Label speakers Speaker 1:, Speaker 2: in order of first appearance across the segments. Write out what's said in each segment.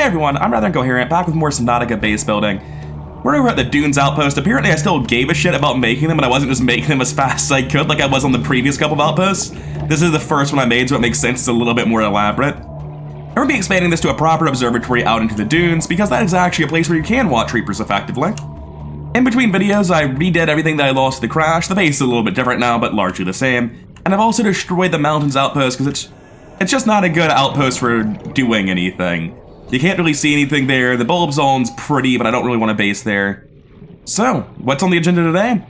Speaker 1: Hey everyone, I'm rather incoherent, back with more Subnautica base building. We're over at the Dunes outpost. Apparently I still gave a shit about making them, but I wasn't just making them as fast as I could like I was on the previous couple of outposts. This is the first one I made, so it makes sense it's a little bit more elaborate. And we'll be expanding this to a proper observatory out into the dunes, because that is actually a place where you can watch reapers effectively. In between videos, I redid everything that I lost to the crash. The base is a little bit different now, but largely the same. And I've also destroyed the mountains outpost, because it's just not a good outpost for doing anything. You can't really see anything there. The bulb zone's pretty, but I don't really want to base there. So, what's on the agenda today?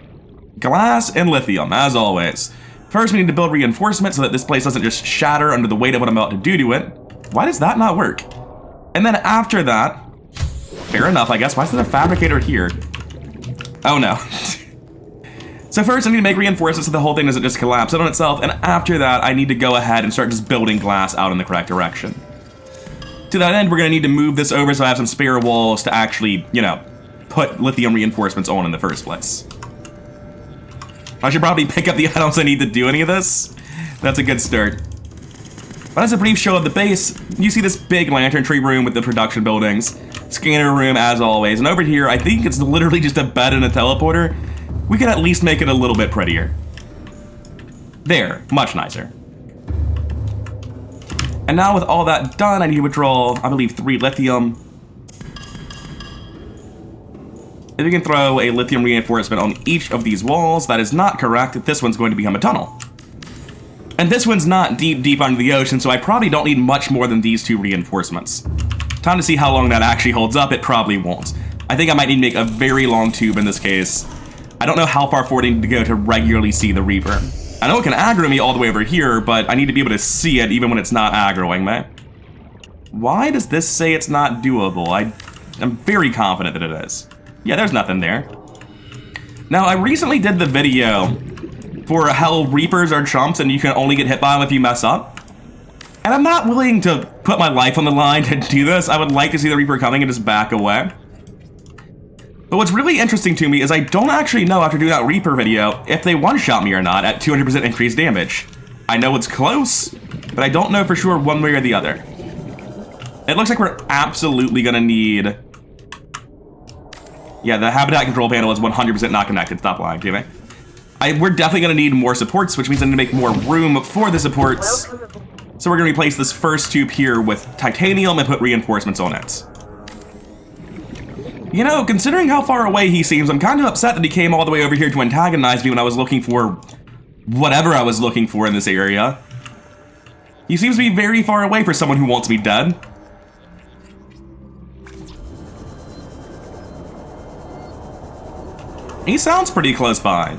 Speaker 1: Glass and lithium, as always. First, we need to build reinforcement so that this place doesn't just shatter under the weight of what I'm about to do to it. Why does that not work? And then after that, fair enough, I guess. Why is there a fabricator here? Oh no. So first I need to make reinforcements so the whole thing doesn't just collapse in on itself, and after that I need to go ahead and start just building glass out in the correct direction. To that end, we're going to need to move this over so I have some spare walls to actually, you know, put lithium reinforcements on in the first place. I should probably pick up the items I need to do any of this. That's a good start. But as a brief show of the base, you see this big lantern tree room with the production buildings, scanner room as always, and over here I think it's literally just a bed and a teleporter. We could at least make it a little bit prettier. There, much nicer. And now with all that done, I need to withdraw, I believe, 3 lithium. If we can throw a lithium reinforcement on each of these walls, that is not correct. This one's going to become a tunnel. And this one's not deep under the ocean, so I probably don't need much more than these 2 reinforcements. Time to see how long that actually holds up. It probably won't. I think I might need to make a very long tube in this case. I don't know how far forward I need to go to regularly see the Reaper. I know it can aggro me all the way over here, but I need to be able to see it even when it's not aggroing me. Why does this say it's not doable? I'm very confident that it is. Yeah, there's nothing there. Now, I recently did the video for how Reapers are chumps and you can only get hit by them if you mess up. And I'm not willing to put my life on the line to do this. I would like to see the Reaper coming and just back away. But what's really interesting to me is I don't actually know after doing that Reaper video if they one-shot me or not at 200% increased damage. I know it's close, but I don't know for sure one way or the other. It looks like we're absolutely gonna need... Yeah, the habitat control panel is 100% not connected. Stop lying to me. We're definitely gonna need more supports, which means I need to make more room for the supports. So we're gonna replace this first tube here with titanium and put reinforcements on it. You know, considering how far away he seems, I'm kind of upset that he came all the way over here to antagonize me when I was looking for whatever I was looking for in this area. He seems to be very far away for someone who wants me dead. He sounds pretty close by.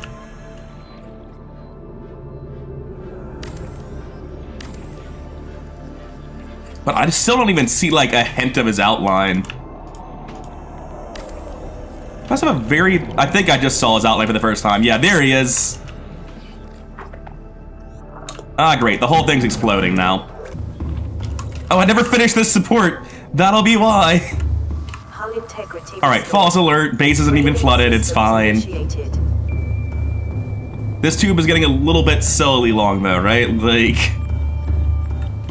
Speaker 1: But I still don't even see like a hint of his outline. That's a very... I think I just saw his outline for the first time. Yeah, there he is. Ah, great. The whole thing's exploding now. Oh, I never finished this support. That'll be why. Alright, false alert. Base isn't even flooded. It's fine. This tube is getting a little bit silly long, though, right? Like...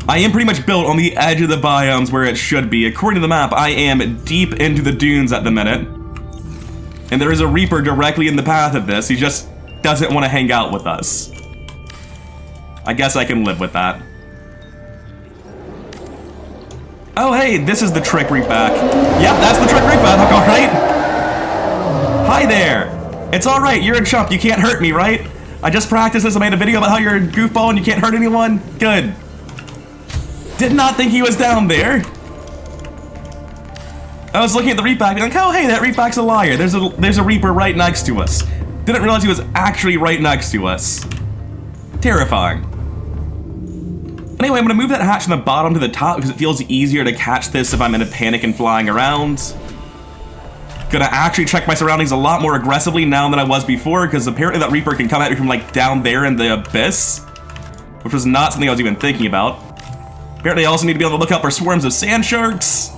Speaker 1: I am pretty much built on the edge of the biomes where it should be. According to the map, I am deep into the dunes at the minute. And there is a Reaper directly in the path of this. He just doesn't want to hang out with us. I guess I can live with that. Oh, hey, this is the trick reef back. Yep, that's the trick reef back, alright? Hi there. It's alright, you're a chump. You can't hurt me, right? I just practiced this. I made a video about how you're a goofball and you can't hurt anyone. Good. Did not think he was down there. I was looking at the reefback, like, oh hey, that reefback's a liar. There's a Reaper right next to us. Didn't realize he was actually right next to us. Terrifying. Anyway, I'm gonna move that hatch from the bottom to the top because it feels easier to catch this if I'm in a panic and flying around. Gonna actually check my surroundings a lot more aggressively now than I was before, because apparently that Reaper can come at me from like down there in the abyss, which was not something I was even thinking about. Apparently I also need to be on the lookout for swarms of sand sharks.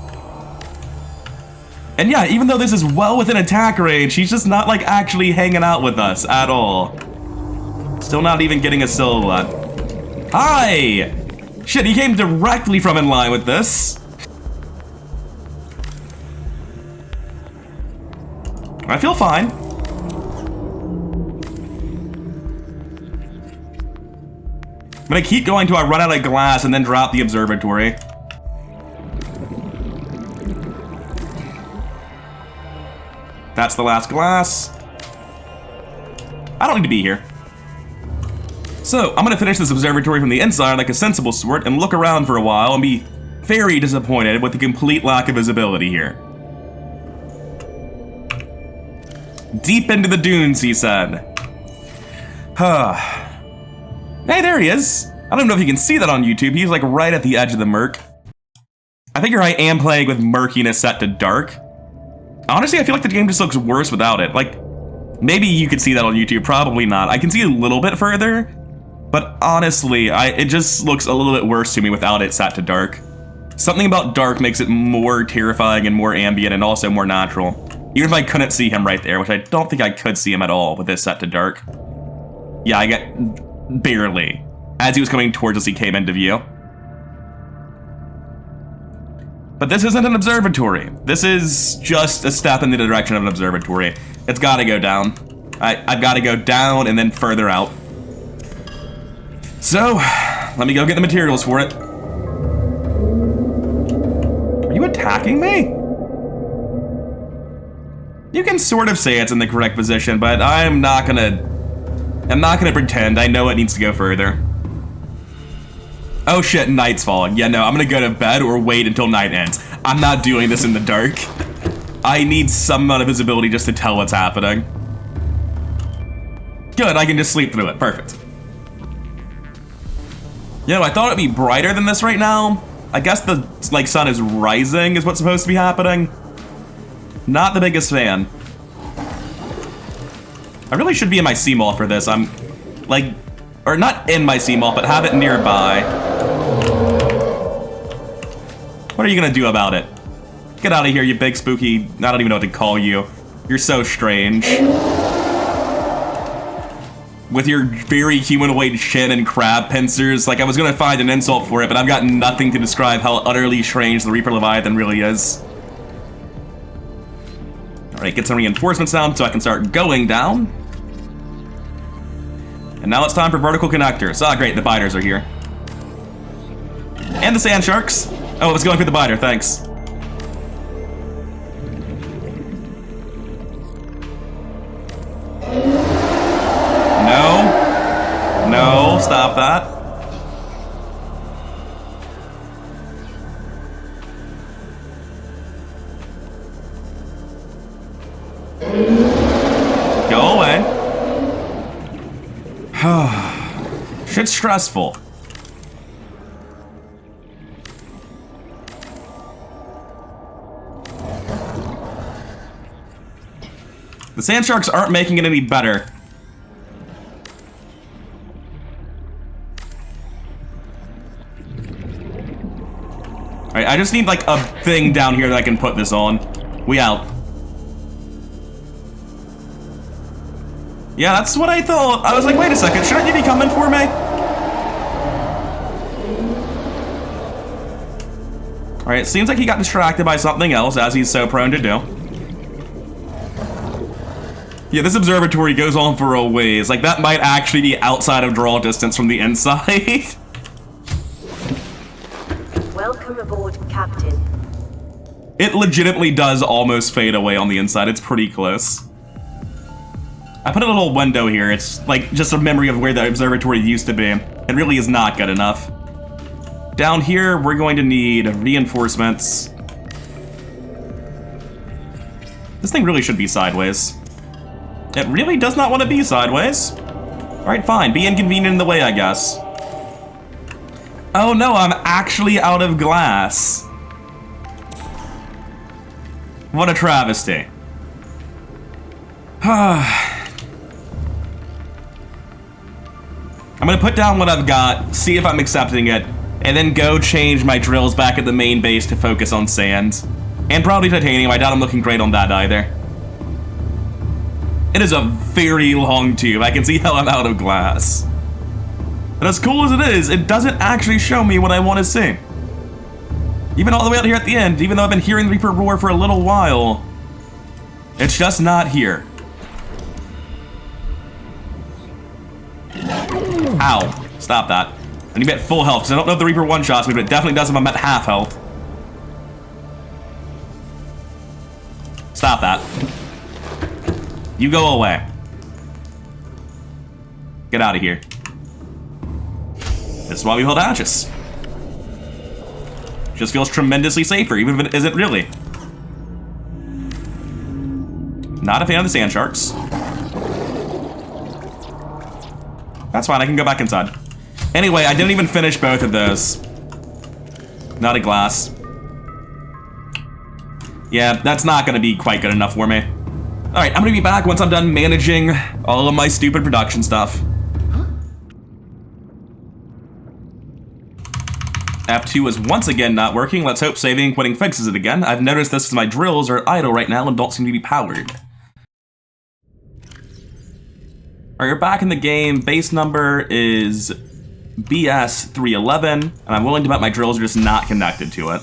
Speaker 1: And yeah, even though this is well within attack range, he's just not like actually hanging out with us at all. Still not even getting a silhouette. Hi! Shit, he came directly from in line with this. I feel fine. I'm gonna keep going till I run out of glass and then drop the observatory. That's the last glass. I don't need to be here. So, I'm gonna finish this observatory from the inside like a sensible sort and look around for a while and be very disappointed with the complete lack of visibility here. Deep into the dunes, he said. Hey, there he is. I don't know if you can see that on YouTube. He's like right at the edge of the murk. I figure I am playing with murkiness set to dark. Honestly, I feel like the game just looks worse without it. Like, maybe you could see that on YouTube, probably not. I can see a little bit further, but honestly, it just looks a little bit worse to me without it set to dark. Something about dark makes it more terrifying and more ambient and also more natural. Even if I couldn't see him right there, which I don't think I could see him at all with this set to dark. Yeah, I get barely. As he was coming towards us, he came into view. But this isn't an observatory. This is just a step in the direction of an observatory. It's gotta go down. I've gotta go down and then further out. So, let me go get the materials for it. Are you attacking me? You can sort of say it's in the correct position, but I'm not gonna pretend. I know it needs to go further. Oh shit, night's falling. Yeah, no, I'm gonna go to bed or wait until night ends. I'm not doing this in the dark. I need some amount of visibility just to tell what's happening. Good, I can just sleep through it. Perfect. You know, I thought it'd be brighter than this right now. I guess the, like, sun is rising is what's supposed to be happening. Not the biggest fan. I really should be in my CMOL for this. I'm, like, or not in my CMOL, but have it nearby. What are you gonna do about it? Get out of here, you big spooky, I don't even know what to call you. You're so strange. With your very humanoid chin and crab pincers, like I was gonna find an insult for it, but I've got nothing to describe how utterly strange the Reaper Leviathan really is. Alright, get some reinforcements down so I can start going down. And now it's time for vertical connectors. Ah, great, the biters are here. And the sand sharks. Oh, it was going for the biter, thanks. No. No, stop that. Go away. Shit's stressful. The sand sharks aren't making it any better. Alright, I just need like a thing down here that I can put this on. We out. Yeah, that's what I thought. I was like, wait a second, shouldn't you be coming for me? Alright, it seems like he got distracted by something else, as he's so prone to do. Yeah, this observatory goes on for a ways. Like, that might actually be outside of draw distance from the inside.
Speaker 2: Welcome aboard, Captain.
Speaker 1: It legitimately does almost fade away on the inside. It's pretty close. I put a little window here. It's like just a memory of where the observatory used to be. It really is not good enough. Down here, we're going to need reinforcements. This thing really should be sideways. It really does not want to be sideways. Alright, fine. Be inconvenient in the way, I guess. Oh no, I'm actually out of glass. What a travesty. I'm gonna put down what I've got, see if I'm accepting it, and then go change my drills back at the main base to focus on sand. And probably titanium. I doubt I'm looking great on that either. It is a very long tube. I can see how I'm out of glass. And as cool as it is, it doesn't actually show me what I want to see. Even all the way out here at the end, even though I've been hearing the Reaper roar for a little while, It's just not here. Ow. Stop that. I need to be at full health, because I don't know if the Reaper one-shots me, but it definitely does if I'm at half health. Stop that. You go away. Get out of here. This is why we hold hatches. Just feels tremendously safer, even if it isn't really. Not a fan of the sand sharks. That's fine, I can go back inside. Anyway, I didn't even finish both of those. Not a glass. Yeah, that's not gonna be quite good enough for me. Alright, I'm gonna be back once I'm done managing all of my stupid production stuff. F2 is once again not working. Let's hope saving and quitting fixes it again. I've noticed this because my drills are idle right now and don't seem to be powered. Alright, you're back in the game. Base number is BS311, and I'm willing to bet my drills are just not connected to it.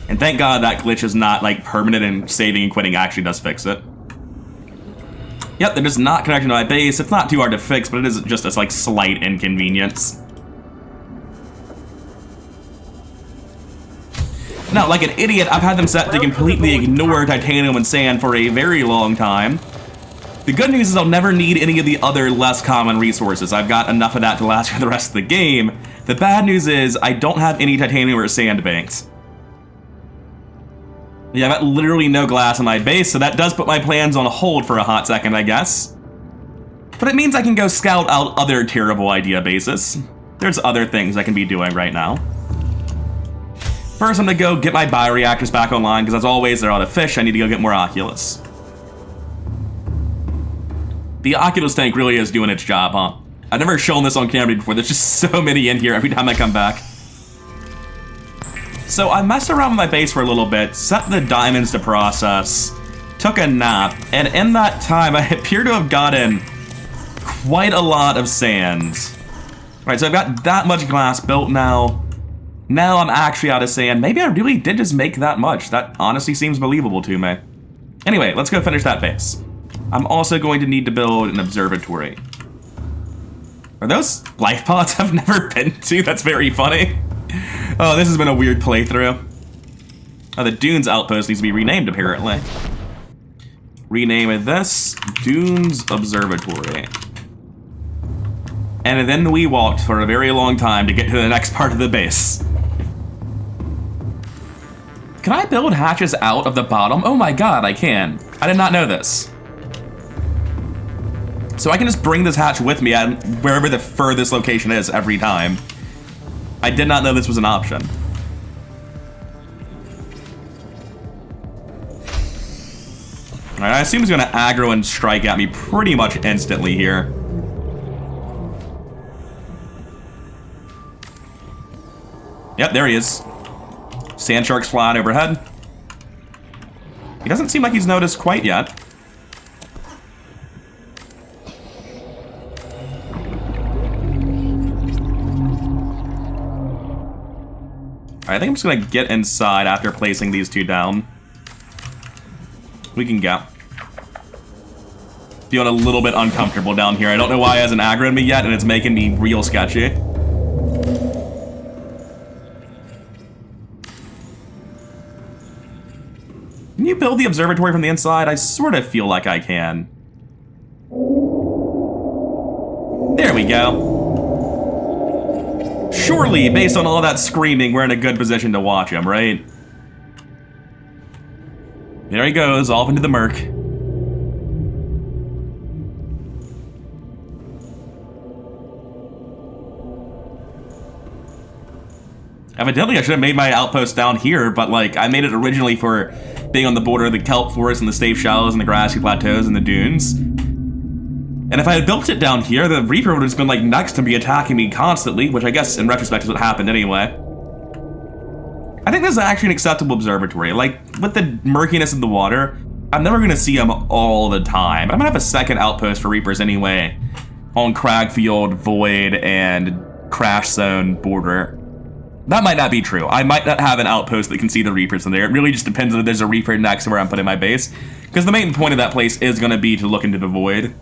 Speaker 1: And thank God that glitch is not like permanent, and saving and quitting actually does fix it. Yep, they're just not connected to my base. It's not too hard to fix, but it is just a like slight inconvenience. Now, like an idiot, I've had them set to completely ignore titanium and sand for a very long time. The good news is I'll never need any of the other less common resources. I've got enough of that to last for the rest of the game. The bad news is I don't have any titanium or sand banks. Yeah, I've got literally no glass on my base, so that does put my plans on hold for a hot second, I guess. But it means I can go scout out other terrible idea bases. There's other things I can be doing right now. First, I'm gonna go get my bioreactors back online, because as always, they're out of fish. I need to go get more Oculus. The Oculus tank really is doing its job, huh? I've never shown this on camera before. There's just so many in here every time I come back. So I messed around with my base for a little bit, set the diamonds to process, took a nap, and in that time, I appear to have gotten quite a lot of sand. Alright, so I've got that much glass built now. Now I'm actually out of sand. Maybe I really did just make that much. That honestly seems believable to me. Anyway, let's go finish that base. I'm also going to need to build an observatory. Are those life pods I've never been to? That's very funny. Oh, this has been a weird playthrough. Oh, the Dunes outpost needs to be renamed, apparently. Rename this Dunes Observatory. And then we walked for a very long time to get to the next part of the base. Can I build hatches out of the bottom? Oh my god, I can. I did not know this. So I can just bring this hatch with me at wherever the furthest location is every time. I did not know this was an option. Alright, I assume he's gonna aggro and strike at me pretty much instantly here. Yep, there he is. Sand sharks flying overhead. He doesn't seem like he's noticed quite yet. I think I'm just gonna get inside after placing these two down. We can go. Feeling a little bit uncomfortable down here. I don't know why he hasn't aggroed me yet, and it's making me real sketchy. Can you build the observatory from the inside? I sort of feel like I can. There we go. Surely, based on all that screaming, we're in a good position to watch him, right? There he goes, off into the murk. Evidently, I should have made my outpost down here, but like, I made it originally for being on the border of the kelp forest and the stave shallows and the grassy plateaus and the dunes. And if I had built it down here, the Reaper would have just been like next to me attacking me constantly, which I guess in retrospect is what happened anyway. I think this is actually an acceptable observatory. Like, with the murkiness of the water, I'm never gonna see them all the time. I'm gonna have a second outpost for Reapers anyway, on Cragfield, Void, and Crash Zone border. That might not be true. I might not have an outpost that can see the Reapers in there. It really just depends on if there's a Reaper next to where I'm putting my base. Because the main point of that place is going to be to look into the void.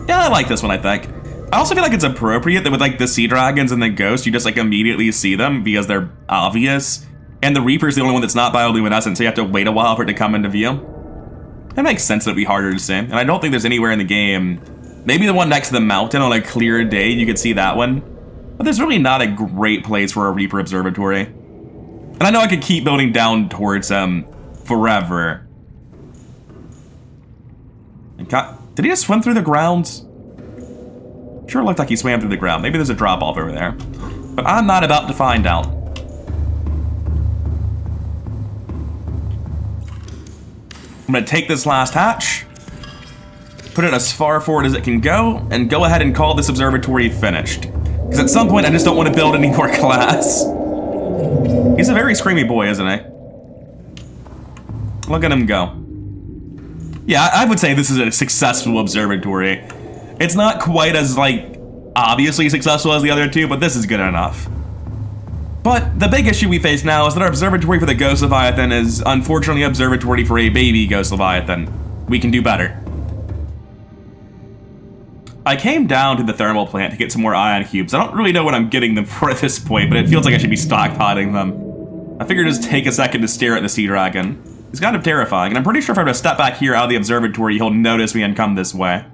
Speaker 1: Yeah, I like this one, I think. I also feel like it's appropriate that with like the sea dragons and the ghosts, you just like immediately see them because they're obvious. And the Reaper's the only one that's not bioluminescent, so you have to wait a while for it to come into view. It makes sense that it'd be harder to see. And I don't think there's anywhere in the game, maybe the one next to the mountain on a clear day, you could see that one. But there's really not a great place for a Reaper observatory. And I know I could keep building down towards them forever. And did he just swim through the ground? Sure looked like he swam through the ground. Maybe there's a drop off over there. But I'm not about to find out. I'm gonna take this last hatch, put it as far forward as it can go, and go ahead and call this observatory finished. Because at some point, I just don't want to build any more glass. He's a very screamy boy, isn't he? Look at him go. Yeah, I would say this is a successful observatory. It's not quite as, like, obviously successful as the other two, but this is good enough. But the big issue we face now is that our observatory for the Ghost Leviathan is unfortunately an observatory for a baby Ghost Leviathan. We can do better. I came down to the thermal plant to get some more ion cubes. I don't really know what I'm getting them for at this point, but it feels like I should be stockpiling them. I figured just take a second to stare at the sea dragon. He's kind of terrifying, and I'm pretty sure if I were to step back here out of the observatory, he'll notice me and come this way.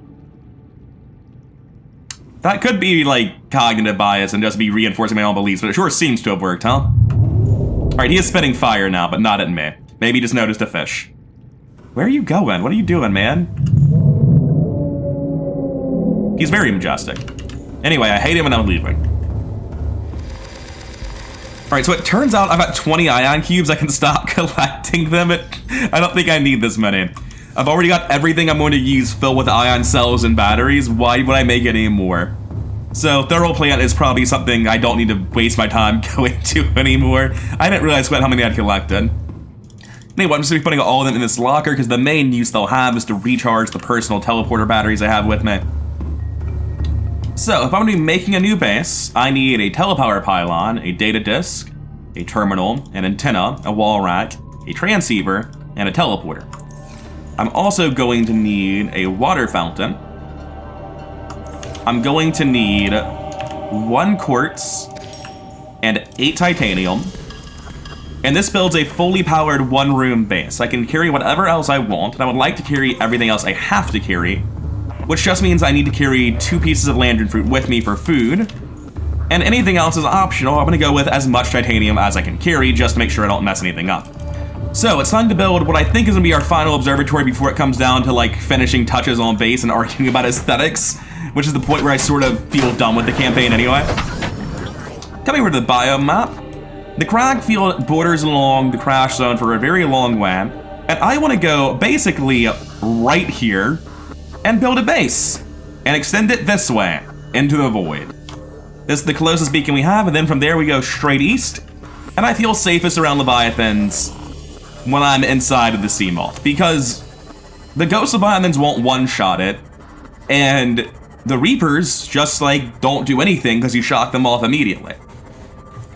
Speaker 1: That could be, like, cognitive bias and just be reinforcing my own beliefs, but it sure seems to have worked, huh? Alright, he is spitting fire now, but not at me. Maybe he just noticed a fish. Where are you going? What are you doing, man? He's very majestic. Anyway, I hate him and I'm leaving. Alright, so it turns out I've got 20 ion cubes. I can stop collecting them. I don't think I need this many. I've already got everything I'm going to use filled with ion cells and batteries. Why would I make any more? So thermal plant is probably something I don't need to waste my time going to anymore. I didn't realize quite how many I'd collected. Anyway, I'm just going to be putting all of them in this locker because the main use they'll have is to recharge the personal teleporter batteries I have with me. So, if I'm going to be making a new base, I need a telepower pylon, a data disk, a terminal, an antenna, a wall rack, a transceiver, and a teleporter. I'm also going to need a water fountain. I'm going to need 1 quartz and 8 titanium. And this builds a fully powered 1-room base. I can carry whatever else I want, and I would like to carry everything else I have to carry, which just means I need to carry 2 pieces of lantern fruit with me for food, and anything else is optional. I'm gonna go with as much titanium as I can carry just to make sure I don't mess anything up. So it's time to build what I think is gonna be our final observatory before it comes down to like finishing touches on base and arguing about aesthetics, which is the point where I sort of feel done with the campaign anyway. Coming over to the biome map, the crag field borders along the crash zone for a very long way, and I wanna go basically right here and build a base, and extend it this way, into the void. This is the closest beacon we have, and then from there we go straight east, and I feel safest around Leviathans when I'm inside of the sea moth, because the Ghost Leviathans won't one-shot it, and the Reapers just, like, don't do anything because you shock them off immediately.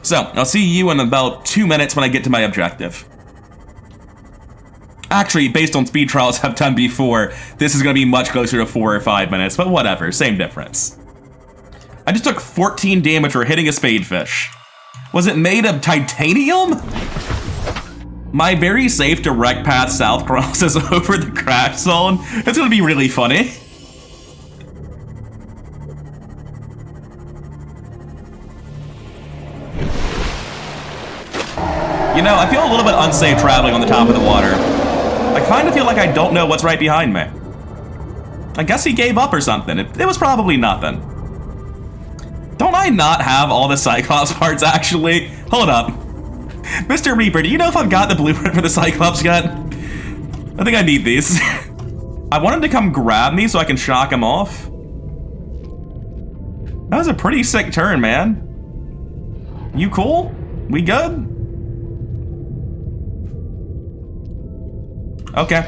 Speaker 1: So, I'll see you in about 2 minutes when I get to my objective. Actually, based on speed trials I've done before, this is going to be much closer to 4 or 5 minutes, but whatever, same difference. I just took 14 damage for hitting a spadefish. Was it made of titanium? My very safe direct path south crosses over the crash zone. It's going to be really funny. You know, I feel a little bit unsafe traveling on the top of the water. I kind of feel like I don't know what's right behind me. I guess he gave up or something. It was probably nothing. Don't I not have all the Cyclops parts, actually? Hold up. Mr. Reaper, do you know if I've got the blueprint for the Cyclops yet? I think I need these. I want him to come grab me so I can shock him off. That was a pretty sick turn, man. You cool? We good? Okay.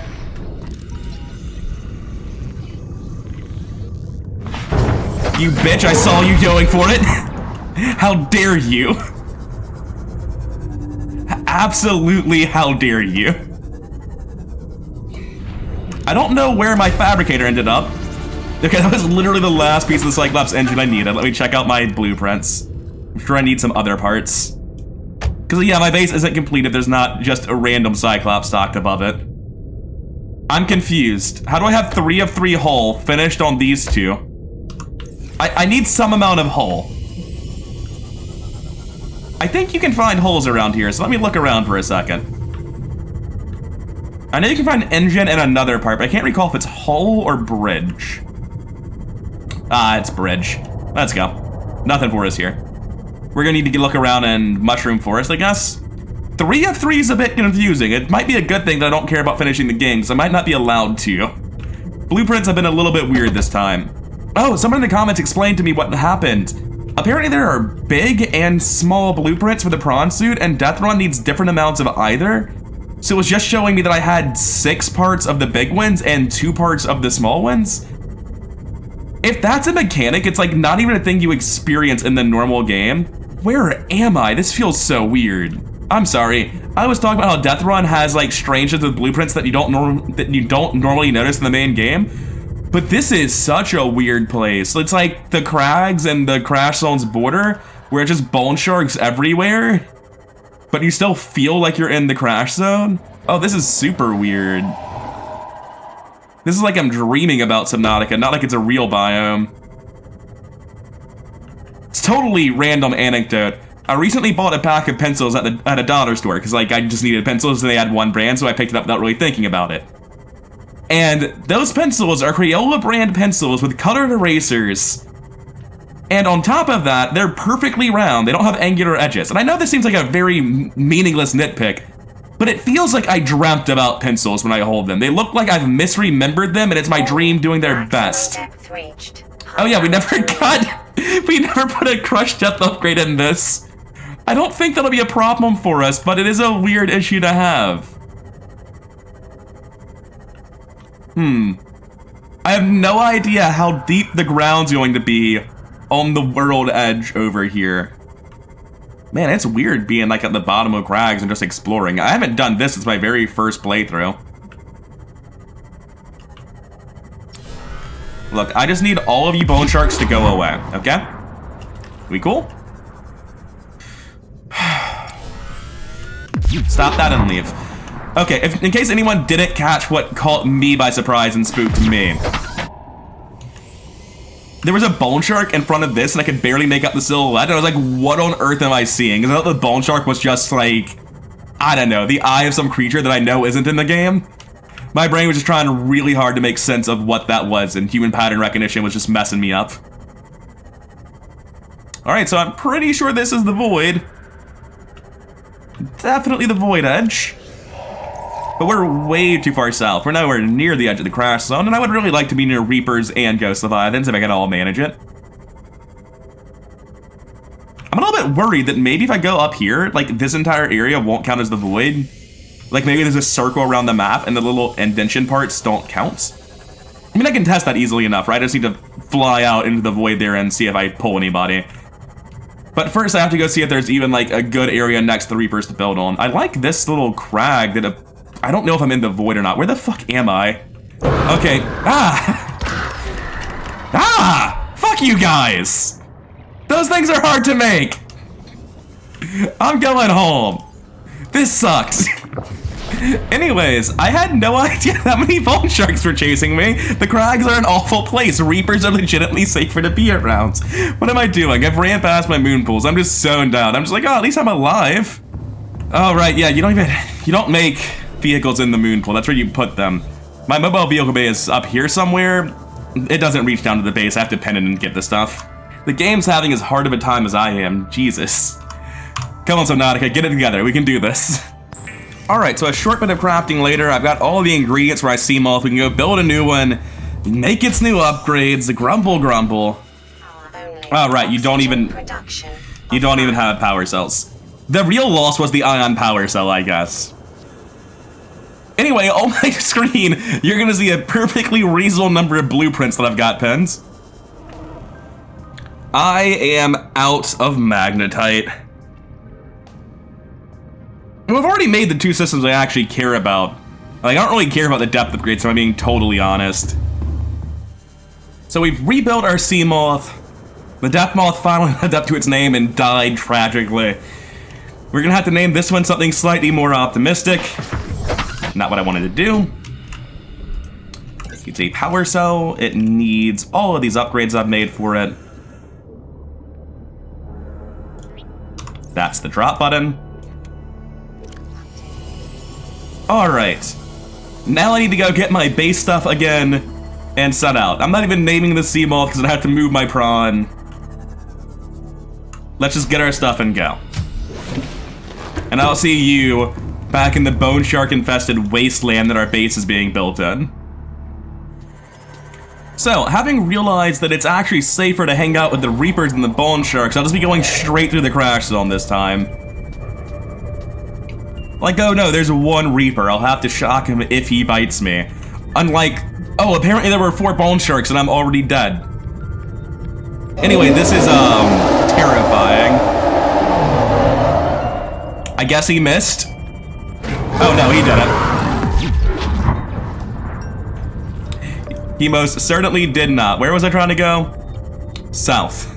Speaker 1: You bitch, I saw you going for it. How dare you? Absolutely, how dare you? I don't know where my fabricator ended up. Okay, that was literally the last piece of the Cyclops engine I needed. Let me check out my blueprints. I'm sure I need some other parts. Because, yeah, my base isn't complete if there's not just a random Cyclops stocked above it. I'm confused. How do I have 3 of 3 hull finished on these two? I need some amount of hull. I think you can find holes around here, so let me look around for a second. I know you can find an engine and another part, but I can't recall if it's hull or bridge. Ah, it's bridge. Let's go. Nothing for us here. We're gonna need to look around in Mushroom Forest, I guess. 3 of 3 is a bit confusing. It might be a good thing that I don't care about finishing the game, because I might not be allowed to. Blueprints have been a little bit weird this time. Oh, someone in the comments explained to me what happened. Apparently there are big and small blueprints for the prawn suit, and DeathRun needs different amounts of either. So it was just showing me that I had 6 parts of the big ones and 2 parts of the small ones. If that's a mechanic, it's like not even a thing you experience in the normal game. Where am I? This feels so weird. I'm sorry. I was talking about how DeathRun has like strangeness with blueprints that you don't normally notice in the main game. But this is such a weird place. It's like the crags and the crash zone's border where it's just bone sharks everywhere. But you still feel like you're in the crash zone. Oh, this is super weird. This is like I'm dreaming about Subnautica, not like it's a real biome. It's totally random anecdote. I recently bought a pack of pencils at a dollar store because like I just needed pencils and they had one brand, so I picked it up without really thinking about it. And those pencils are Crayola brand pencils with colored erasers. And on top of that, they're perfectly round. They don't have angular edges. And I know this seems like a very meaningless nitpick, but it feels like I dreamt about pencils when I hold them. They look like I've misremembered them and it's my dream doing their best. Oh yeah, we never put a crush depth upgrade in this. I don't think that'll be a problem for us, but it is a weird issue to have. I have no idea how deep the ground's going to be on the world edge over here. Man, it's weird being like at the bottom of crags and just exploring. I haven't done this since my very first playthrough. Look, I just need all of you bone sharks to go away, okay? We cool? Stop that and leave. Okay, in case anyone didn't catch what caught me by surprise and spooked me. There was a bone shark in front of this and I could barely make out the silhouette. And I was like, what on earth am I seeing? Because I thought the bone shark was just like, I don't know, the eye of some creature that I know isn't in the game. My brain was just trying really hard to make sense of what that was, and human pattern recognition was just messing me up. Alright, so I'm pretty sure this is the void. Definitely the void edge. But we're way too far south. We're nowhere near the edge of the crash zone, and I would really like to be near Reapers and Ghost Leviathans if I can all manage it. I'm a little bit worried that maybe if I go up here, like this entire area won't count as the void. Like maybe there's a circle around the map and the little indentation parts don't count. I mean, I can test that easily enough, right? I just need to fly out into the void there and see if I pull anybody. But first I have to go see if there's even like a good area next to the Reapers to build on. I like this little crag that I don't know if I'm in the void or not. Where the fuck am I? Okay. Fuck you guys! Those things are hard to make! I'm going home. This sucks. Anyways, I had no idea how many bone sharks were chasing me. The crags are an awful place. Reapers are legitimately safer to be around. What am I doing? I've ran past my moon pools. I'm just zoned out. I'm just like, oh, at least I'm alive. Oh, right, yeah, you don't make vehicles in the moon pool. That's where you put them. My mobile vehicle bay is up here somewhere. It doesn't reach down to the base. I have to pen it and get the stuff. The game's having as hard of a time as I am. Jesus. Come on, Subnautica, get it together. We can do this. Alright, so a short bit of crafting later. I've got all the ingredients where I see them all. We can go build a new one, make its new upgrades, grumble. Alright, you don't even have power cells. The real loss was the ion power cell, I guess. Anyway, on my screen, you're gonna see a perfectly reasonable number of blueprints that I've got penned. I am out of magnetite. And we've already made the two systems I actually care about. Like, I don't really care about the depth upgrades, so I'm being totally honest. So we've rebuilt our sea moth. The depth moth finally lived up to its name and died tragically. We're gonna have to name this one something slightly more optimistic. Not what I wanted to do. It's a power cell. It needs all of these upgrades I've made for it. That's the drop button. Alright. Now I need to go get my base stuff again and set out. I'm not even naming the sea moth because I have to move my prawn. Let's just get our stuff and go. And I'll see you back in the bone shark infested wasteland that our base is being built in. So, having realized that it's actually safer to hang out with the reapers than the bone sharks, I'll just be going straight through the crash zone this time. Like, oh no, there's one reaper. I'll have to shock him if he bites me. Unlike, oh, apparently there were 4 bone sharks and I'm already dead. Anyway, this is, terrifying. I guess he missed. Oh no, he didn't. He most certainly did not. Where was I trying to go? South.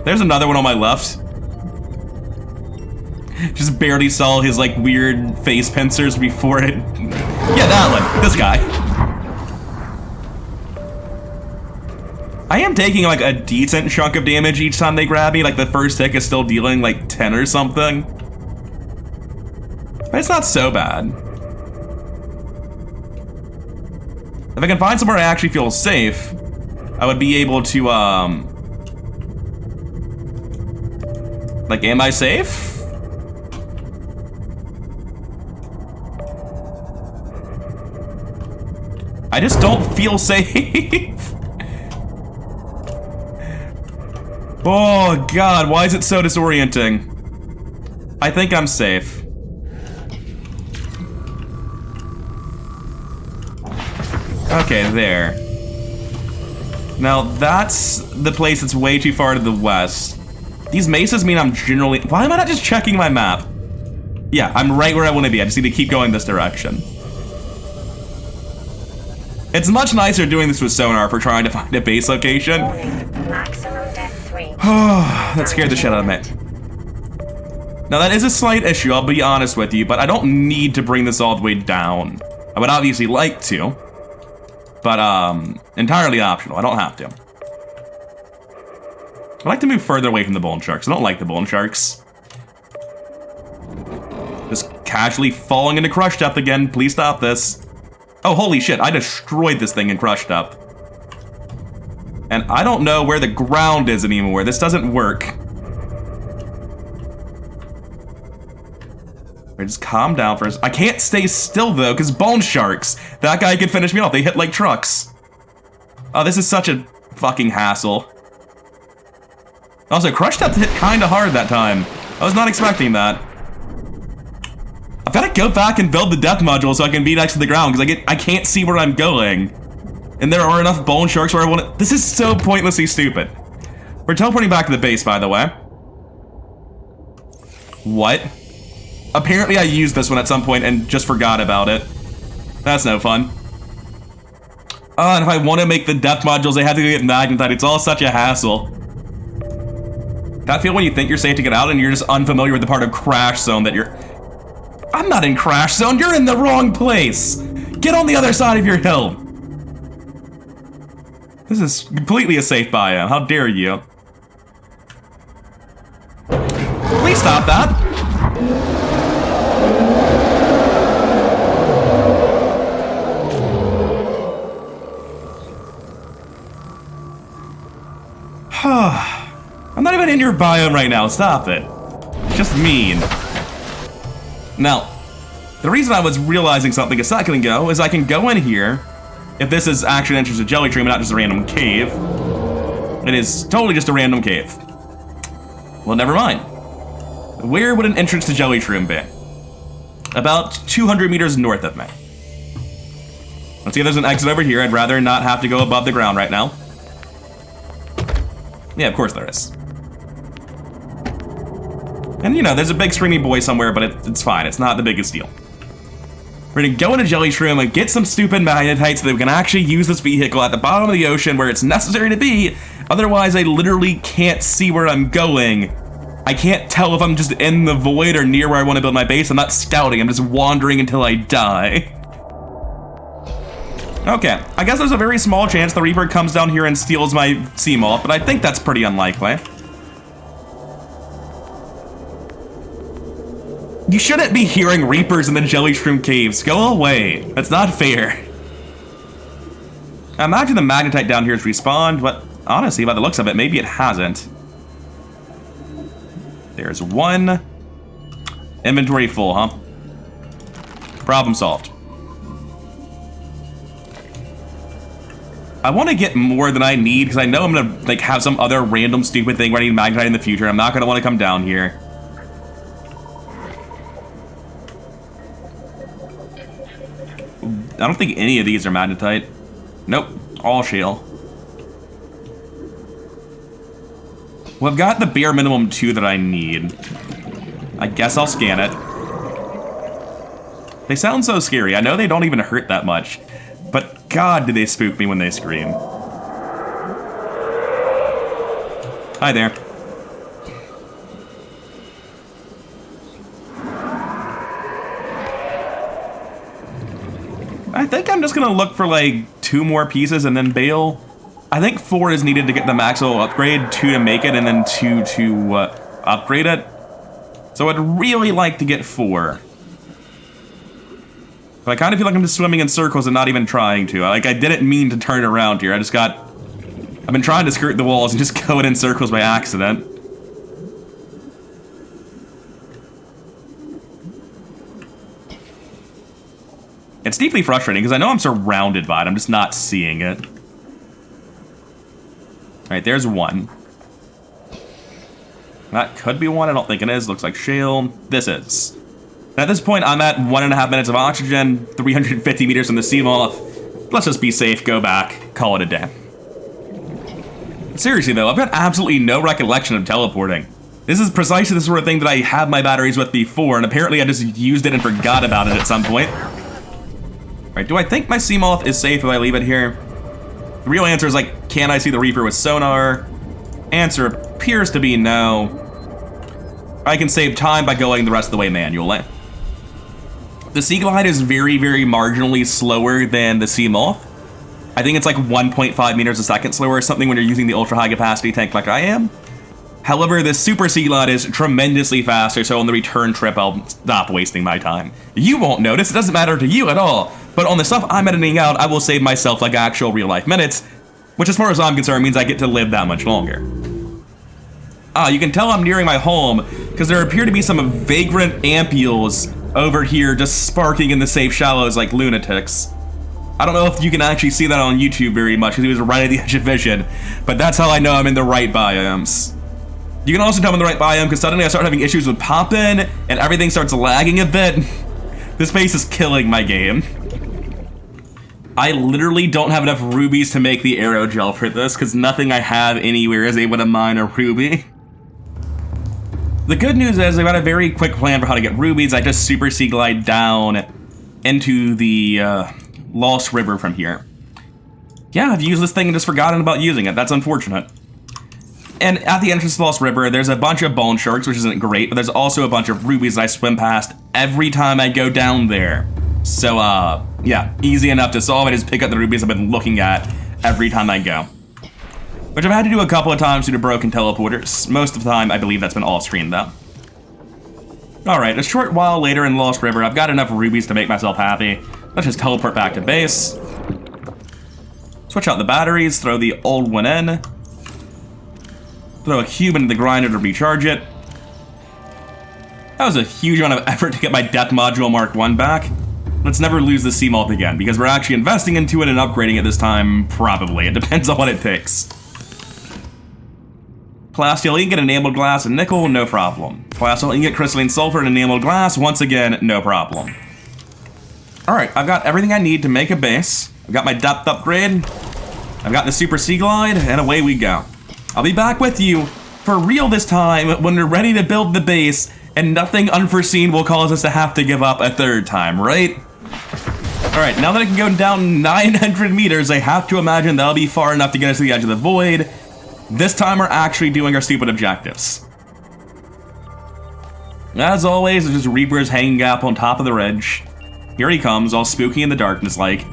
Speaker 1: There's another one on my left. Just barely saw his, like, weird face pincers before it. Yeah, that one. This guy. I am taking, like, a decent chunk of damage each time they grab me. Like, the first tick is still dealing, like, 10 or something. But it's not so bad. If I can find somewhere I actually feel safe, I would be able to, like, am I safe? I just don't feel safe. Oh god, why is it so disorienting? I think I'm safe. Okay, there. Now that's the place that's way too far to the west. These mesas mean I'm generally... Why am I not just checking my map? Yeah, I'm right where I want to be. I just need to keep going this direction. It's much nicer doing this with sonar for trying to find a base location.
Speaker 2: Maximum depth 3.
Speaker 1: That scared the shit out of me. Now that is a slight issue, I'll be honest with you, but I don't need to bring this all the way down. I would obviously like to, but entirely optional. I don't have to. I like to move further away from the bone sharks. I don't like the bone sharks. Just casually falling into crush depth again. Please stop this. Oh, holy shit, I destroyed this thing in crushed up. And I don't know where the ground is anymore. This doesn't work. Right, just calm down first. I can't stay still, though, because bone sharks. That guy can finish me off. They hit like trucks. Oh, this is such a fucking hassle. Also, crushed up hit kind of hard that time. I was not expecting that. I've got to go back and build the depth module so I can be next to the ground, because I can't see where I'm going. And there are enough bone sharks where I want to... This is so pointlessly stupid. We're teleporting back to the base, by the way. What? Apparently I used this one at some point and just forgot about it. That's no fun. And if I want to make the depth modules, I have to go get magnetite. It's all such a hassle. That feel when you think you're safe to get out and you're just unfamiliar with the part of crash zone that you're... I'm not in crash zone, you're in the wrong place! Get on the other side of your hill! This is completely a safe biome, how dare you? Please stop that! I'm not even in your biome right now, stop it. It's just mean. Now, the reason I was realizing something a second ago is I can go in here, if this is actually an entrance to Jelly Tree and not just a random cave. It is totally just a random cave. Well, never mind. Where would an entrance to Jelly Tree be? About 200 meters north of me. Let's see if there's an exit over here. I'd rather not have to go above the ground right now. Yeah, of course there is. And you know, there's a big stringy boy somewhere, but it's fine. It's not the biggest deal. We're gonna go into Jelly Shroom and get some stupid magnetite so that we can actually use this vehicle at the bottom of the ocean where it's necessary to be. Otherwise, I literally can't see where I'm going. I can't tell if I'm just in the void or near where I want to build my base. I'm not scouting, I'm just wandering until I die. Okay, I guess there's a very small chance the Reaper comes down here and steals my Seamoth, but I think that's pretty unlikely. You shouldn't be hearing Reapers in the Jelly Shroom caves. Go away. That's not fair. I imagine the magnetite down here has respawned, but honestly, by the looks of it, maybe it hasn't. There's one. Inventory full, huh? Problem solved. I want to get more than I need because I know I'm gonna like have some other random stupid thing where I need magnetite in the future. I'm not gonna want to come down here. I don't think any of these are magnetite. Nope, all shale. Well, I've got the bare minimum 2 that I need. I guess I'll scan it. They sound so scary. I know they don't even hurt that much. But God, do they spook me when they scream. Hi there. I think I'm just gonna look for like 2 more pieces and then bail. I think 4 is needed to get the maximum upgrade, 2 to make it, and then 2 to upgrade it. So I'd really like to get 4. But I kind of feel like I'm just swimming in circles and not even trying to. Like, I didn't mean to turn around here. I've been trying to skirt the walls and just going in circles by accident. It's deeply frustrating because I know I'm surrounded by it. I'm just not seeing it. Alright, there's 1. That could be 1. I don't think it is. Looks like shale. This is. At this point, I'm at 1.5 minutes of oxygen, 350 meters from the Seamoth. Let's just be safe, go back, call it a day. Seriously though, I've got absolutely no recollection of teleporting. This is precisely the sort of thing that I had my batteries with before, and apparently I just used it and forgot about it at some point. Alright, do I think my Seamoth is safe if I leave it here? The real answer is like, can I see the Reaper with sonar? Answer appears to be no. I can save time by going the rest of the way manually. The Seaglide is very, very marginally slower than the Seamoth. I think it's like 1.5 meters a second slower or something when you're using the ultra high capacity tank like I am. However, the Super Seaglide is tremendously faster, so on the return trip, I'll stop wasting my time. You won't notice, it doesn't matter to you at all. But on the stuff I'm editing out, I will save myself like actual real life minutes, which as far as I'm concerned means I get to live that much longer. Ah, you can tell I'm nearing my home, because there appear to be some vagrant ampules over here just sparking in the safe shallows like lunatics. I don't know if you can actually see that on YouTube very much, because it was right at the edge of vision, but that's how I know I'm in the right biomes. You can also tell I'm in the right biome, because suddenly I start having issues with pop-in, and everything starts lagging a bit. This pace is killing my game. I literally don't have enough rubies to make the aerogel for this, because nothing I have anywhere is able to mine a ruby. The good news is I've got a very quick plan for how to get rubies. I just super Seaglide down into the Lost River from here. Yeah, I've used this thing and just forgotten about using it. That's unfortunate. And at the entrance to Lost River, there's a bunch of bone sharks, which isn't great, but there's also a bunch of rubies that I swim past every time I go down there. So, yeah, easy enough to solve. I just pick up the rubies I've been looking at every time I go. Which I've had to do a couple of times due to broken teleporters. Most of the time, I believe that's been off-screen, though. Alright, a short while later in Lost River, I've got enough rubies to make myself happy. Let's just teleport back to base. Switch out the batteries, throw the old one in. Throw a cube into the grinder to recharge it. That was a huge amount of effort to get my Depth Module Mark 1 back. Let's never lose the Seamoth again, because we're actually investing into it and upgrading it this time, probably. It depends on what it takes. Plasteel ingot, enameled glass, and nickel, no problem. Plasteel ingot, crystalline sulfur, and enameled glass, once again, no problem. Alright, I've got everything I need to make a base. I've got my depth upgrade. I've got the Super Seaglide, and away we go. I'll be back with you for real this time when we're ready to build the base and nothing unforeseen will cause us to have to give up a third time, right? Alright, now that I can go down 900 meters, I have to imagine that'll be far enough to get us to the edge of the void. This time we're actually doing our stupid objectives. As always, there's just Reapers hanging up on top of the ridge. Here he comes, all spooky in the darkness like.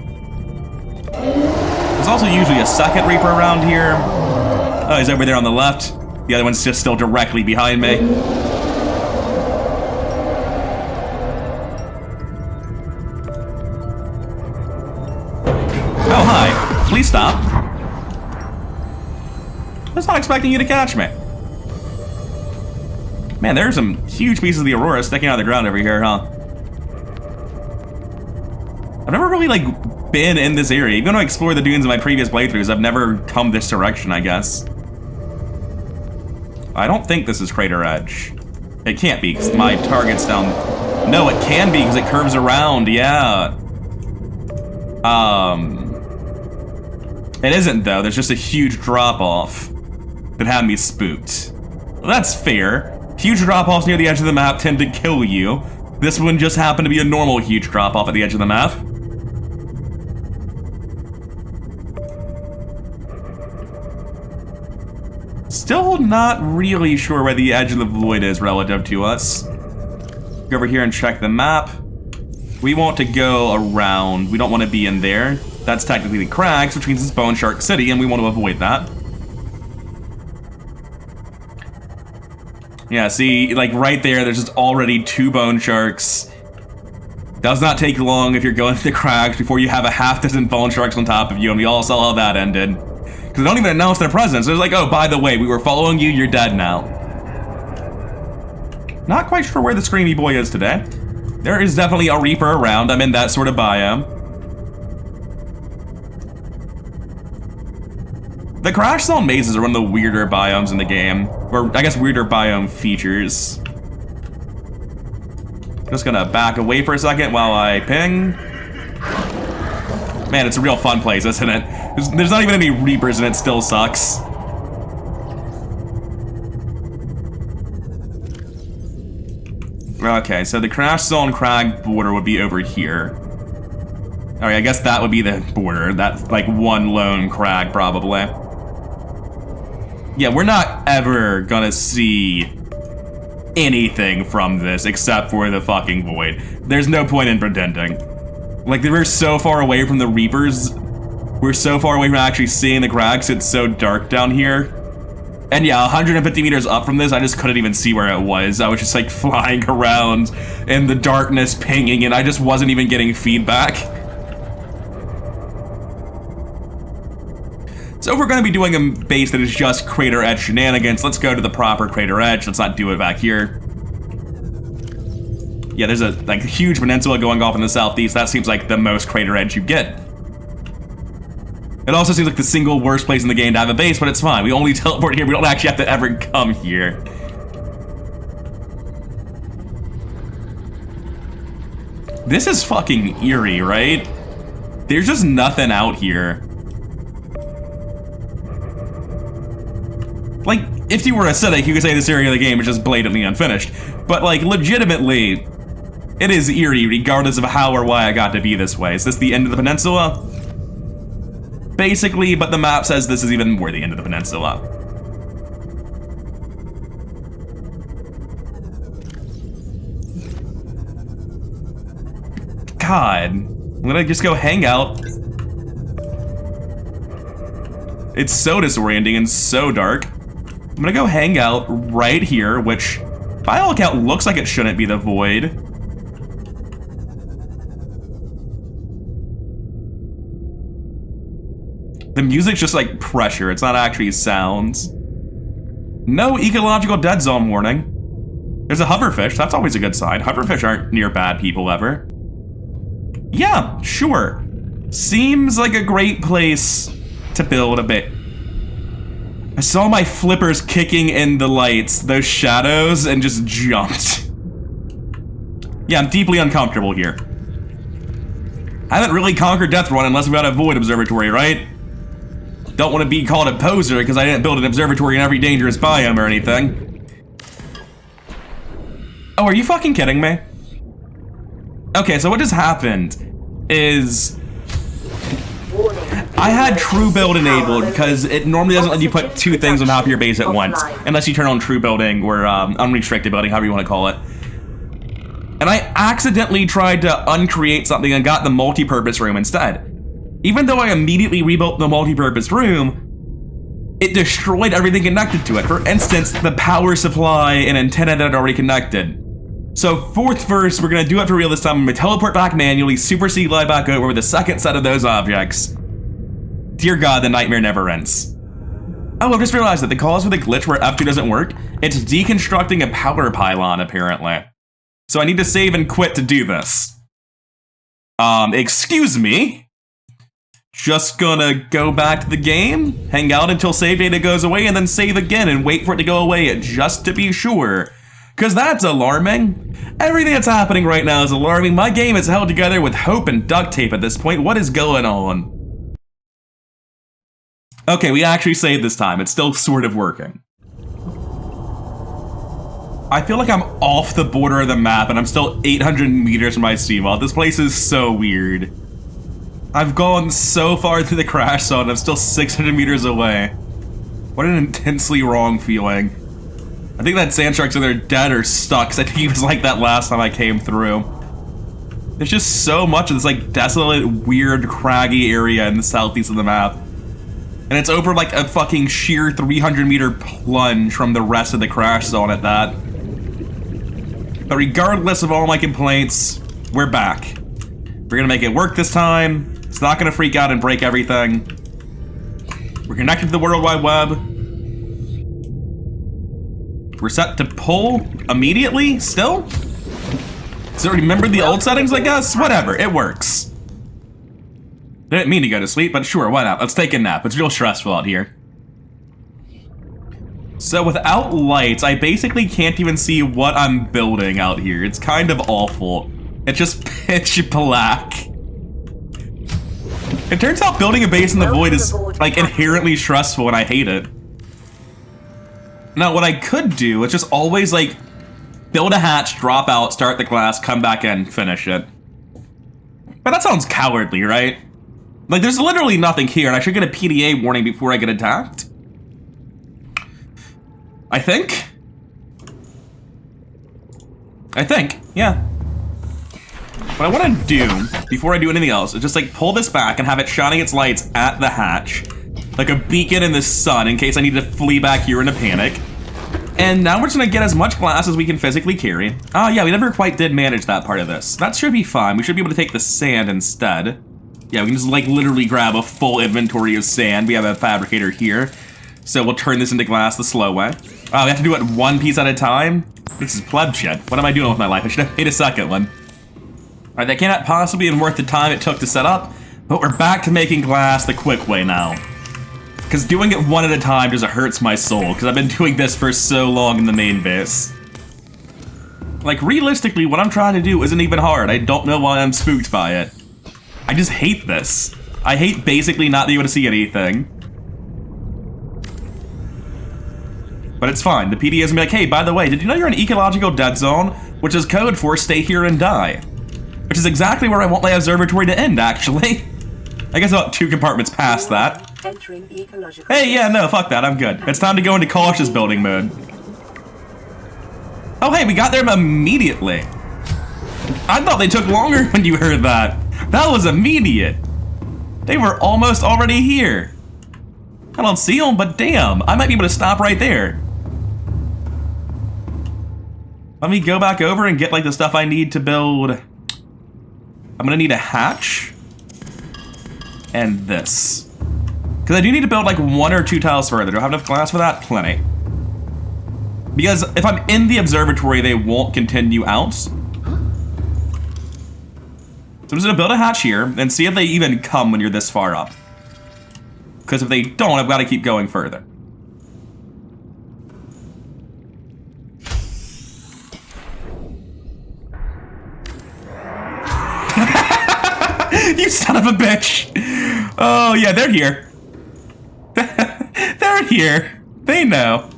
Speaker 1: There's also usually a second Reaper around here. Oh, he's over there on the left. The other one's just still directly behind me. Oh, hi. Please stop. I was not expecting you to catch me. Man, there's some huge pieces of the Aurora sticking out of the ground over here, huh? I've never really, like, been in this area. Even though I explored the dunes in my previous playthroughs, I've never come this direction, I guess. I don't think this is Crater Edge. It can't be, because my target's down... No, it can be, because it curves around, yeah. It isn't, though. There's just a huge drop-off that had me spooked. Well, that's fair. Huge drop-offs near the edge of the map tend to kill you. This one just happened to be a normal huge drop-off at the edge of the map. Still not really sure where the edge of the void is relative to us. Go over here and check the map. We want to go around. We don't want to be in there. That's technically the cracks, which means it's Bone Shark City, and we want to avoid that. Yeah, see, like right there's just already 2 bone sharks. Does not take long if you're going to the cracks before you have a half dozen bone sharks on top of you, and we all saw how that ended. Because they don't even announce their presence. They're like, oh, by the way, we were following you, you're dead now. Not quite sure where the Screamy Boy is today. There is definitely a Reaper around. I'm in that sort of biome. The Crash Zone mazes are one of the weirder biomes in the game. Or, I guess, weirder biome features. Just gonna back away for a second while I ping. Man, it's a real fun place, isn't it? There's not even any Reapers and it still sucks. Okay, so the Crash Zone crag border would be over here. Alright, I guess that would be the border. That's like one lone crag, probably. Yeah, we're not ever gonna see anything from this except for the fucking void. There's no point in pretending. Like, we're so far away from the Reapers. We're so far away from actually seeing the crags. It's so dark down here. And yeah, 150 meters up from this, I just couldn't even see where it was. I was just like flying around in the darkness, pinging, and I just wasn't even getting feedback. So if we're going to be doing a base that is just Crater Edge shenanigans, let's go to the proper Crater Edge. Let's not do it back here. Yeah, there's a like huge peninsula going off in the southeast. That seems like the most Crater Edge you get. It also seems like the single worst place in the game to have a base, but it's fine. We only teleport here. We don't actually have to ever come here. This is fucking eerie, right? There's just nothing out here. Like, if you were acidic, you could say this area of the game is just blatantly unfinished. But, like, legitimately, it is eerie regardless of how or why I got to be this way. Is this the end of the peninsula? Basically, but the map says this is even more the end of the peninsula. God, I'm gonna just go hang out. It's so disorienting and so dark. I'm gonna go hang out right here, which by all account looks like it shouldn't be the void. The music's just like pressure, it's not actually sounds. No ecological dead zone warning. There's a hoverfish, that's always a good sign. Hoverfish aren't near bad people ever. Yeah, sure. Seems like a great place to build a bit. I saw my flippers kicking in the lights, those shadows, and just jumped. Yeah, I'm deeply uncomfortable here. I haven't really conquered DeathRun unless we got a void observatory, right? don't want to be called a poser because I didn't build an observatory in every dangerous biome or anything. Oh, are you fucking kidding me? Okay, so what just happened is I had true build enabled because it normally doesn't let you put two things on top of your base at once unless you turn on true building or unrestricted building, however you want to call it. And I accidentally tried to uncreate something and got the multi-purpose room instead. Even though I immediately rebuilt the multi-purpose room, it destroyed everything connected to it. For instance, the power supply and antenna that had already connected. So fourth verse, we're gonna do it for real this time. I'm gonna teleport back manually, super seaglide back over with the second set of those objects. Dear God, the nightmare never ends. Oh, I've just realized that the cause for the glitch where F2 doesn't work, it's deconstructing a power pylon, apparently. So I need to save and quit to do this. Excuse me? Just gonna go back to the game, hang out until save data goes away, and then save again and wait for it to go away just to be sure. Cause that's alarming. Everything that's happening right now is alarming. My game is held together with hope and duct tape at this point. What is going on? Okay, we actually saved this time. It's still sort of working. I feel like I'm off the border of the map and I'm still 800 meters from my seawall. This place is so weird. I've gone so far through the crash zone and I'm still 600 meters away. What an intensely wrong feeling. I think that sand shark's either dead or stuck, because I think he was like that last time I came through. There's just so much of this like desolate, weird, craggy area in the southeast of the map. And it's over like a fucking sheer 300-meter plunge from the rest of the crash zone at that. But regardless of all my complaints, we're back. We're gonna make it work this time. It's not gonna freak out and break everything. We're connected to the World Wide Web. We're set to pull immediately, still? Does it remember the old settings, I guess? Whatever, it works. Didn't mean to go to sleep, but sure, why not? Let's take a nap. It's real stressful out here. So without lights, I basically can't even see what I'm building out here. It's kind of awful. It's just pitch black. It turns out building a base in the void is like inherently stressful and I hate it. Now what I could do is just always like build a hatch, drop out, start the class, come back in, finish it. But that sounds cowardly, right? Like there's literally nothing here and I should get a PDA warning before I get attacked. I think, yeah. What I want to do, before I do anything else, is just like pull this back and have it shining its lights at the hatch. Like a beacon in the sun in case I need to flee back here in a panic. And now we're just gonna get as much glass as we can physically carry. Oh yeah, we never quite did manage that part of this. That should be fine. We should be able to take the sand instead. Yeah, we can just like literally grab a full inventory of sand. We have a fabricator here. So we'll turn this into glass the slow way. Oh, we have to do it one piece at a time? This is pleb shit. What am I doing with my life? I should have made a second one. Alright, that cannot possibly have been worth the time it took to set up, but we're back to making glass the quick way now. Because doing it one at a time just hurts my soul, because I've been doing this for so long in the main base. Like, realistically, what I'm trying to do isn't even hard. I don't know why I'm spooked by it. I just hate this. I hate basically not being able to see anything. But it's fine. The PD is gonna be like, hey, by the way, did you know you're in ecological dead zone? Which is code for stay here and die. Which is exactly where I want my observatory to end, actually. I guess about 2 compartments past that. Hey, yeah, no, fuck that, I'm good. It's time to go into cautious building mode. Oh, hey, we got there immediately. I thought they took longer when you heard that. That was immediate. They were almost already here. I don't see them, but damn, I might be able to stop right there. Let me go back over and get like the stuff I need to build. I'm gonna need a hatch and this. Because I do need to build like 1 or 2 tiles further. Do I have enough glass for that? Plenty. Because if I'm in the observatory, they won't continue out. So I'm just gonna build a hatch here and see if they even come when you're this far up. Because if they don't, I've got to keep going further. You son of a bitch! Oh yeah, they're here. here. They know.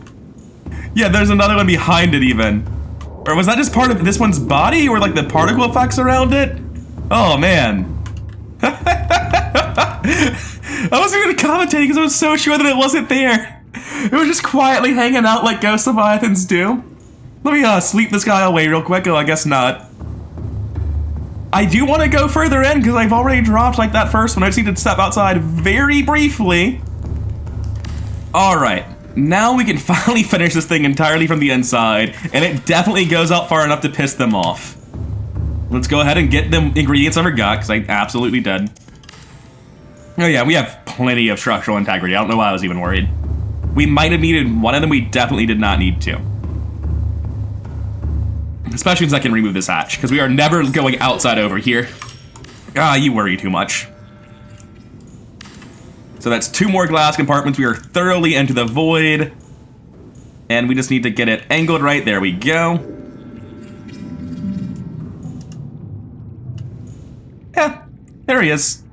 Speaker 1: Yeah, there's another one behind it even. Or was that just part of this one's body, or like the particle effects around it? Oh man. I wasn't even commentating because I was so sure that it wasn't there. It was just quietly hanging out like ghost leviathans do. Let me sleep this guy away real quick. Oh, I guess not. I do want to go further in because I've already dropped like that first one. I just need to step outside very briefly. All right. Now we can finally finish this thing entirely from the inside, and it definitely goes out far enough to piss them off. Let's go ahead and get the ingredients I forgot, because I absolutely did. Oh yeah, we have plenty of structural integrity. I don't know why I was even worried. We might have needed one of them. We definitely did not need two. Especially since I can remove this hatch, because we are never going outside over here. Ah, you worry too much. So that's 2 more glass compartments. We are thoroughly into the void. And we just need to get it angled right. There we go. Yeah, there he is.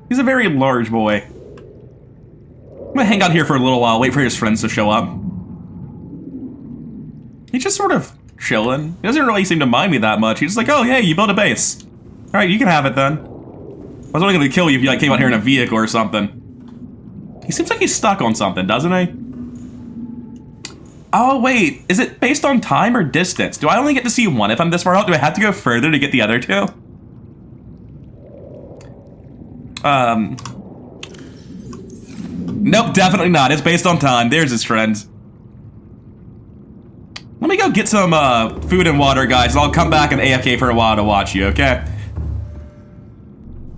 Speaker 1: He's a very large boy. I'm gonna hang out here for a little while, wait for his friends to show up. He's just sort of chilling. He doesn't really seem to mind me that much. He's just like, oh, hey, you built a base. All right, you can have it then. I was only gonna kill you if you like, came out here in a vehicle or something. He seems like he's stuck on something, doesn't he? Oh, wait. Is it based on time or distance? Do I only get to see one if I'm this far out? Do I have to go further to get the other two? Nope, definitely not. It's based on time. There's his friend. Let me go get some food and water, guys. I'll come back and AFK for a while to watch you, okay?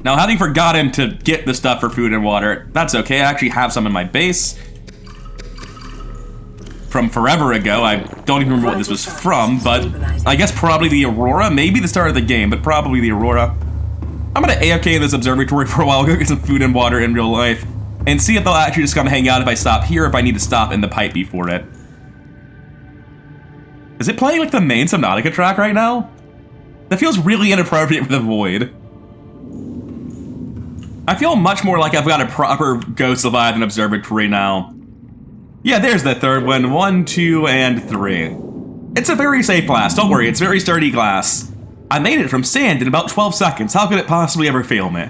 Speaker 1: Now, having forgotten to get the stuff for food and water, that's okay. I actually have some in my base. From forever ago. I don't even remember what this was from, but I guess probably the Aurora. Maybe the start of the game, but probably the Aurora. I'm gonna AFK in this observatory for a while, go get some food and water in real life, and see if they'll actually just come hang out if I stop here, or if I need to stop in the pipe before it. Is it playing like the main Subnautica track right now? That feels really inappropriate for the void. I feel much more like I've got a proper Ghost Leviathan observatory now. Yeah, there's the third one. 1, 2, and 3. It's a very safe glass. Don't worry, it's very sturdy glass. I made it from sand in about 12 seconds. How could it possibly ever fail me?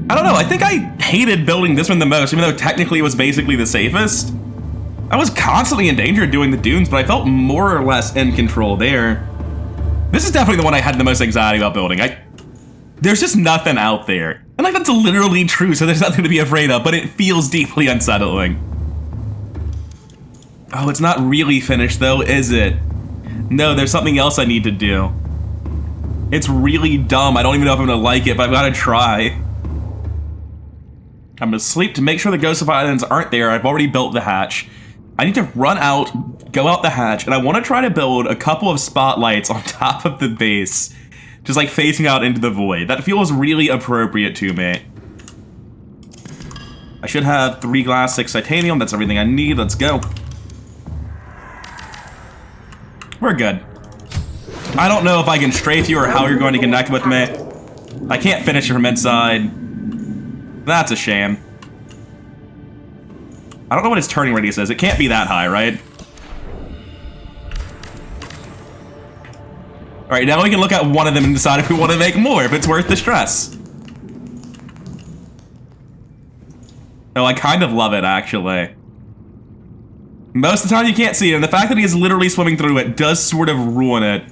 Speaker 1: I don't know, I think I hated building this one the most, even though technically it was basically the safest. I was constantly in danger of doing the dunes, but I felt more or less in control there. This is definitely the one I had the most anxiety about building. There's just nothing out there. And like, that's literally true, so there's nothing to be afraid of, but it feels deeply unsettling. Oh, it's not really finished though, is it? No, there's something else I need to do. It's really dumb. I don't even know if I'm gonna like it, but I've gotta try. I'm gonna sleep to make sure the Ghost of Islands aren't there. I've already built the hatch. I need to run out, go out the hatch, and I want to try to build a couple of spotlights on top of the base, just like facing out into the void. That feels really appropriate to me. I should have 3 glass, 6 titanium. That's everything I need. Let's go. We're good. I don't know if I can strafe you or how you're going to connect with me. I can't finish it from inside. That's a shame. I don't know what his turning radius is. It can't be that high, right? Alright, now we can look at one of them and decide if we want to make more, if it's worth the stress. Oh, I kind of love it, actually. Most of the time you can't see it, and the fact that he is literally swimming through it does sort of ruin it.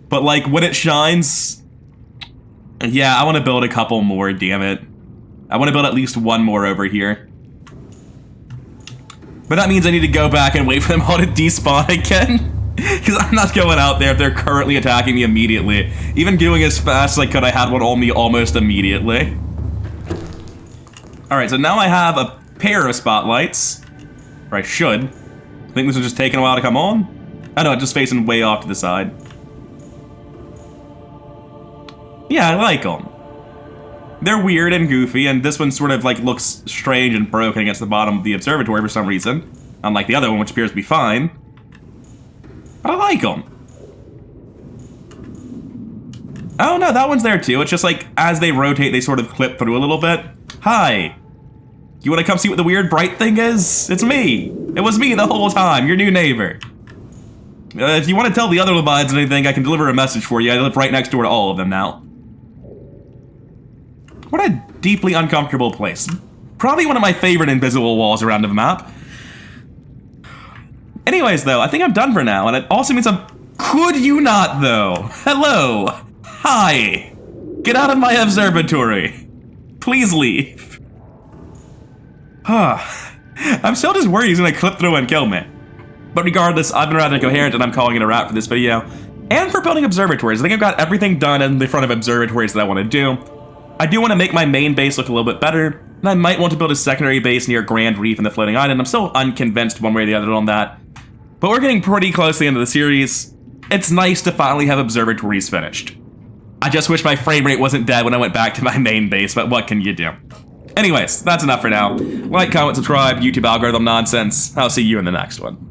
Speaker 1: But, like, when it shines... Yeah, I want to build a couple more, damn it. I want to build at least one more over here. But that means I need to go back and wait for them all to despawn again. Because I'm not going out there if they're currently attacking me immediately. Even doing as fast as I could, I had one on me almost immediately. Alright, so now I have a pair of spotlights. Or I should. I think this is just taking a while to come on. I know, it's just facing way off to the side. Yeah, I like them. They're weird and goofy, and this one sort of like looks strange and broken against the bottom of the observatory for some reason. Unlike the other one, which appears to be fine. But I like them. Oh no, that one's there too. It's just like, as they rotate, they sort of clip through a little bit. Hi. You want to come see what the weird bright thing is? It's me. It was me the whole time, your new neighbor. If you want to tell the other Levides anything, I can deliver a message for you. I live right next door to all of them now. What a deeply uncomfortable place. Probably one of my favorite invisible walls around the map. Anyways, though, I think I'm done for now, and it also means I'm... Could you not, though? Hello. Hi. Get out of my observatory. Please leave. I'm still just worried he's gonna clip through and kill me. But regardless, I've been rather coherent and I'm calling it a wrap for this video. And for building observatories. I think I've got everything done in the front of observatories that I want to do. I do want to make my main base look a little bit better. And I might want to build a secondary base near Grand Reef and the Floating Island. I'm still unconvinced one way or the other on that. But we're getting pretty close to the end of the series. It's nice to finally have observatories finished. I just wish my frame rate wasn't dead when I went back to my main base, but what can you do? Anyways, that's enough for now. Like, comment, subscribe, YouTube algorithm nonsense. I'll see you in the next one.